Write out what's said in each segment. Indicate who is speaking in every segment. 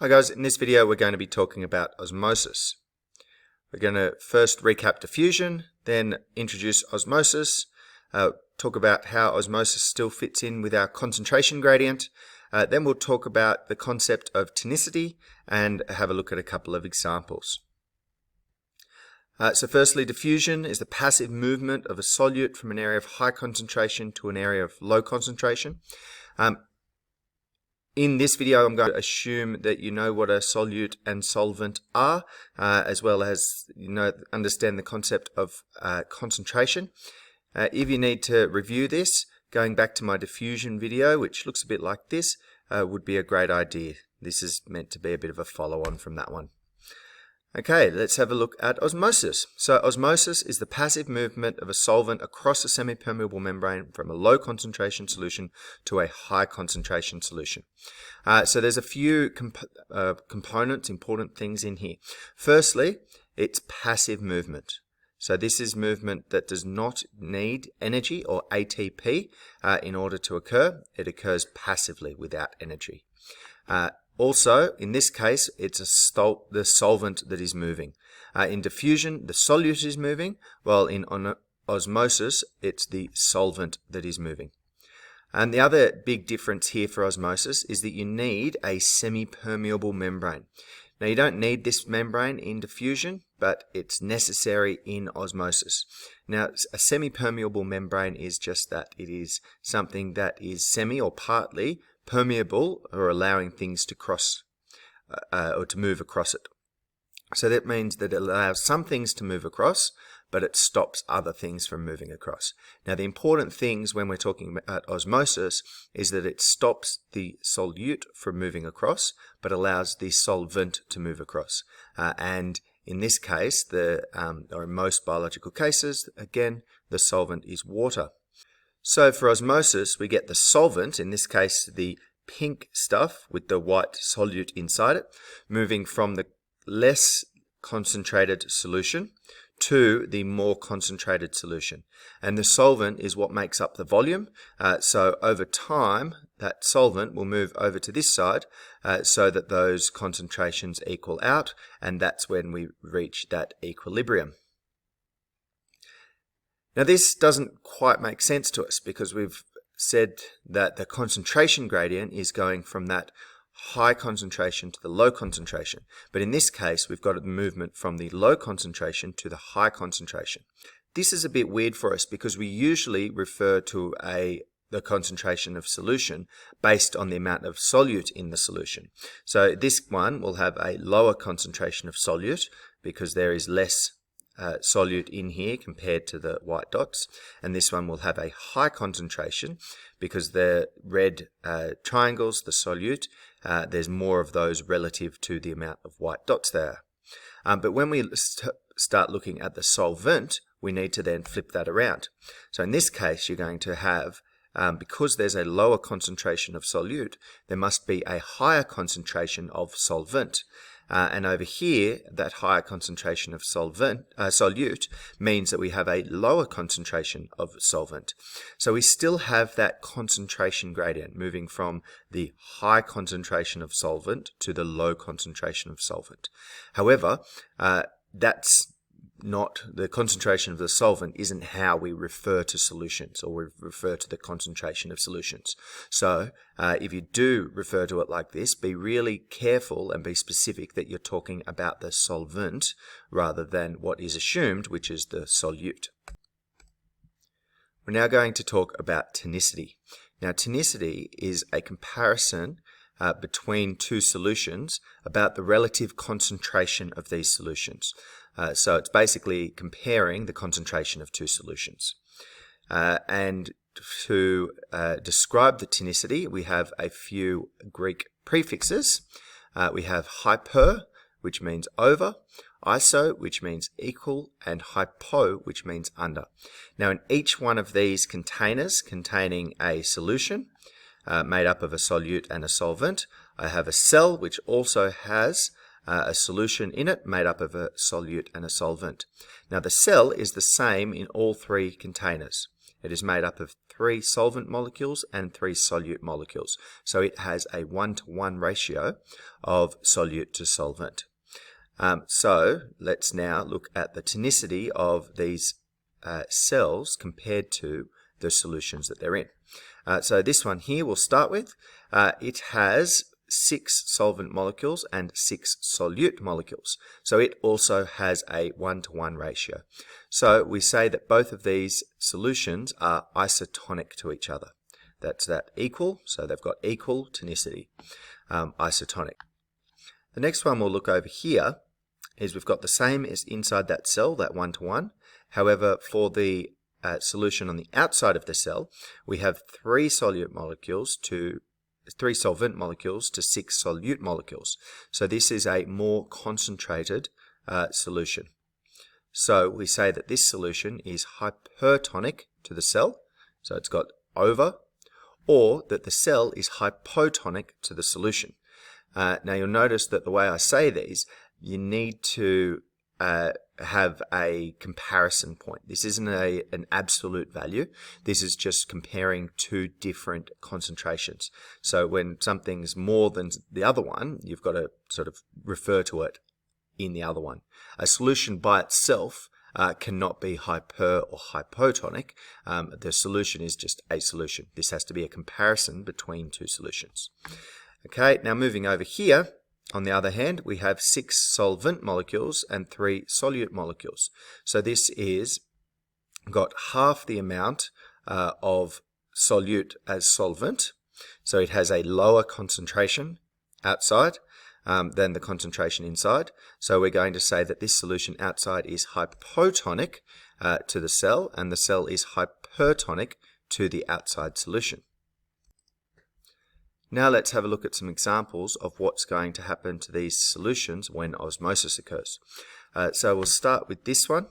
Speaker 1: Hi guys, in this video we're going to be talking about osmosis. We're going to first recap diffusion, then introduce osmosis, talk about how osmosis still fits in with our concentration gradient, then we'll talk about the concept of tonicity and have a look at a couple of examples. So firstly, diffusion is the passive movement of a solute from an area of high concentration to an area of low concentration. In this video, I'm going to assume that you know what a solute and solvent are, as well as understand the concept of concentration. If you need to review this, going back to my diffusion video, which looks a bit like this, would be a great idea. This is meant to be a bit of a follow-on from that one. Okay, let's have a look at osmosis. So osmosis is the passive movement of a solvent across a semi-permeable membrane from a low concentration solution to a high concentration solution. So there's a few components, important things in here. Firstly, it's passive movement. So this is movement that does not need energy or ATP in order to occur. It occurs passively without energy. Also, in this case, it's the solvent that is moving. In diffusion, the solute is moving, while in osmosis, it's the solvent that is moving. And the other big difference here for osmosis is that you need a semi-permeable membrane. Now, you don't need this membrane in diffusion, but it's necessary in osmosis. Now, a semi-permeable membrane is just that. It is something that is semi or partly permeable, or allowing things to cross or to move across it. So that means that it allows some things to move across, but it stops other things from moving across. Now, the important things when we're talking about osmosis is that it stops the solute from moving across, but allows the solvent to move across. And in this case, or in most biological cases, again, the solvent is water. So for osmosis, we get the solvent, in this case the pink stuff with the white solute inside it, moving from the less concentrated solution to the more concentrated solution. And the solvent is what makes up the volume. So over time, that solvent will move over to this side so that those concentrations equal out, and that's when we reach that equilibrium. Now, this doesn't quite make sense to us because we've said that the concentration gradient is going from that high concentration to the low concentration. But in this case, we've got a movement from the low concentration to the high concentration. This is a bit weird for us because we usually refer to the concentration of solution based on the amount of solute in the solution. So this one will have a lower concentration of solute because there is less solute in here compared to the white dots, and this one will have a high concentration because the red triangles, the solute, there's more of those relative to the amount of white dots there. But when we start looking at the solvent, we need to then flip that around. So in this case, you're going to have, because there's a lower concentration of solute, there must be a higher concentration of solvent. And over here, that higher concentration of solute means that we have a lower concentration of solvent. So we still have that concentration gradient moving from the high concentration of solvent to the low concentration of solvent. However, that's not the concentration of the solvent isn't how we refer to solutions, or we refer to the concentration of solutions. So if you do refer to it like this, be really careful and be specific that you're talking about the solvent rather than what is assumed, which is the solute. We're now going to talk about tonicity. Now, tonicity is a comparison between two solutions about the relative concentration of these solutions. So it's basically comparing the concentration of two solutions. And to describe the tonicity, we have a few Greek prefixes. We have hyper, which means over, iso, which means equal, and hypo, which means under. Now, in each one of these containers containing a solution made up of a solute and a solvent, I have a cell which also has a solution in it made up of a solute and a solvent. Now, the cell is the same in all three containers. It is made up of 3 solvent molecules and 3 solute molecules. So it has a 1-to-1 ratio of solute to solvent. So let's now look at the tonicity of these cells compared to the solutions that they're in. So this one here we'll start with. It has 6 solvent molecules and 6 solute molecules. So it also has a 1-to-1 ratio. So we say that both of these solutions are isotonic to each other. That's that equal, so they've got equal tonicity, isotonic. The next one we'll look over here is we've got the same as inside that cell, that 1-to-1. However, for the solution on the outside of the cell, we have 3 solvent molecules to 6 solute molecules. So this is a more concentrated solution. So we say that this solution is hypertonic to the cell, so it's got over, or that the cell is hypotonic to the solution. Now you'll notice that the way I say these, you need to have a comparison point. This isn't an absolute value. This is just comparing 2 different concentrations. So when something's more than the other one, you've got to sort of refer to it in the other one. A solution by itself cannot be hyper or hypotonic. The solution is just a solution. This has to be a comparison between 2 solutions. Okay, now moving over here, on the other hand, we have 6 solvent molecules and 3 solute molecules. So this is got half the amount of solute as solvent. So it has a lower concentration outside than the concentration inside. So we're going to say that this solution outside is hypotonic to the cell, and the cell is hypertonic to the outside solution. Now let's have a look at some examples of what's going to happen to these solutions when osmosis occurs. So we'll start with this one,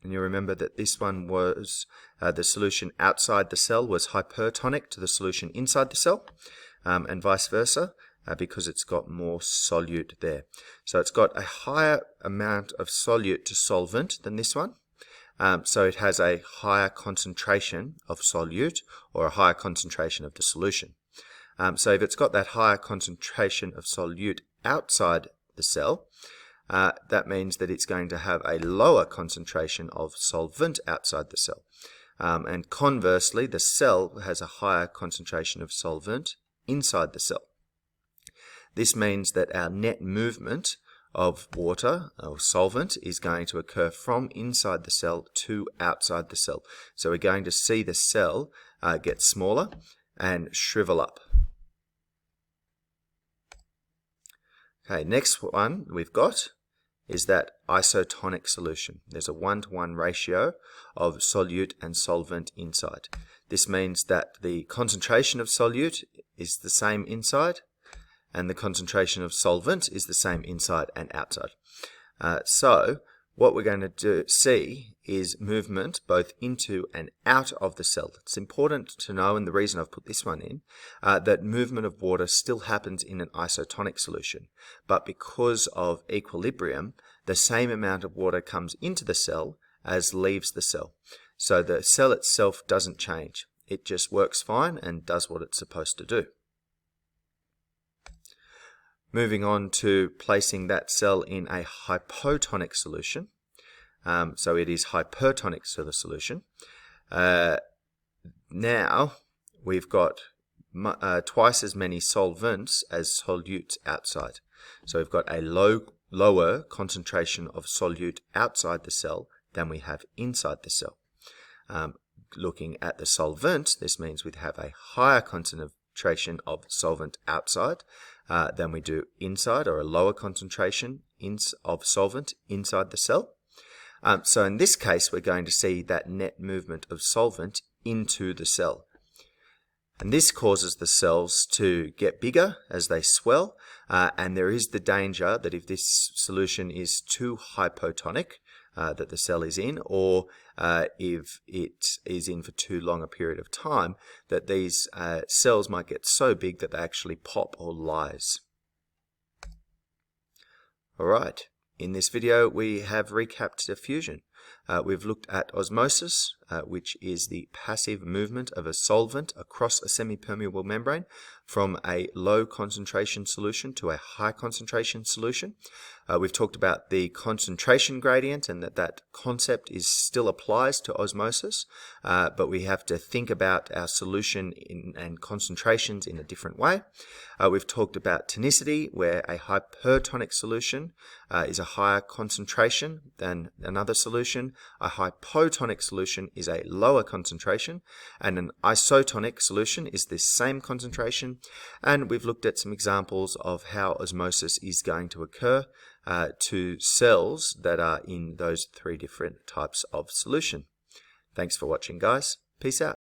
Speaker 1: and you'll remember that this one was the solution outside the cell was hypertonic to the solution inside the cell, and vice versa, because it's got more solute there. So it's got a higher amount of solute to solvent than this one. So it has a higher concentration of solute, or a higher concentration of the solution. So if it's got that higher concentration of solute outside the cell, that means that it's going to have a lower concentration of solvent outside the cell. And conversely, the cell has a higher concentration of solvent inside the cell. This means that our net movement of water or solvent is going to occur from inside the cell to outside the cell. So we're going to see the cell get smaller and shrivel up. Okay, next one we've got is that isotonic solution. There's a 1-to-1 ratio of solute and solvent inside. This means that the concentration of solute is the same inside, and the concentration of solvent is the same inside and outside. So what we're going to see is movement both into and out of the cell. It's important to know, and the reason I've put this one in, that movement of water still happens in an isotonic solution. But because of equilibrium, the same amount of water comes into the cell as leaves the cell. So the cell itself doesn't change. It just works fine and does what it's supposed to do. Moving on to placing that cell in a hypotonic solution. So it is hypertonic to the solution. Now we've got twice as many solvents as solutes outside. So we've got a lower concentration of solute outside the cell than we have inside the cell. Looking at the solvent, this means we have a higher concentration of solvent outside than we do inside, or a lower concentration of solvent inside the cell. So in this case, we're going to see that net movement of solvent into the cell. And this causes the cells to get bigger as they swell, and there is the danger that if this solution is too hypotonic, that the cell is in, or if it is in for too long a period of time, that these cells might get so big that they actually pop or lyse. Alright, in this video we have recapped diffusion. We've looked at osmosis, which is the passive movement of a solvent across a semi-permeable membrane from a low concentration solution to a high concentration solution. We've talked about the concentration gradient and that concept still applies to osmosis, but we have to think about our solution and concentrations in a different way. We've talked about tonicity, where a hypertonic solution is a higher concentration than another solution. A hypotonic solution is a lower concentration, and an isotonic solution is the same concentration. And we've looked at some examples of how osmosis is going to occur to cells that are in those three different types of solution. Thanks for watching, guys. Peace out.